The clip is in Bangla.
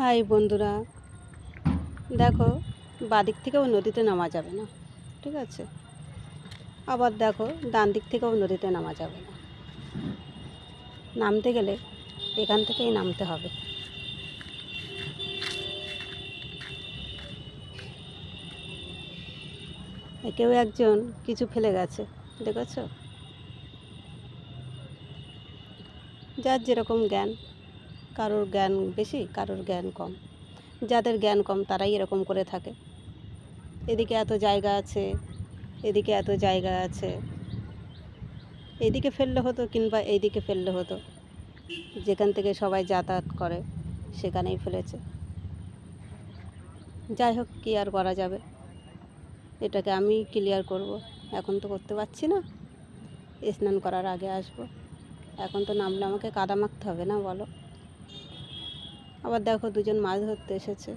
হাই বন্ধুরা, দেখো বাদিক থেকেও নদীতে নামা যাবে না, ঠিক আছে। আবার দেখো ডান দিক থেকেও নদীতে নামা যাবে না। নামতে গেলে এখান থেকেই নামতে হবে। কেউ একজন কিছু ফেলে গেছে, দেখেছ? যার যেরকম জ্ঞান, কারোর জ্ঞান বেশি, কারোর জ্ঞান কম। যাদের জ্ঞান কম তারাই এরকম করে থাকে। এদিকে এত জায়গা আছে, এদিকে এত জায়গা আছে, এইদিকে ফেললে হতো কিংবা এইদিকে ফেললে হতো, যেখান থেকে সবাই যাতায়াত করে সেখানেই ফেলেছে। যাই হোক, কী আর করা যাবে, এটাকে আমি ক্লিয়ার করব। এখন তো করতে পারছি না, স্নান করার আগে আসব। এখন তো নামলে আমাকে কাদা মাখতে হবে না, বলো। আবার দেখো দুজন মাছ ধরতে এসেছে।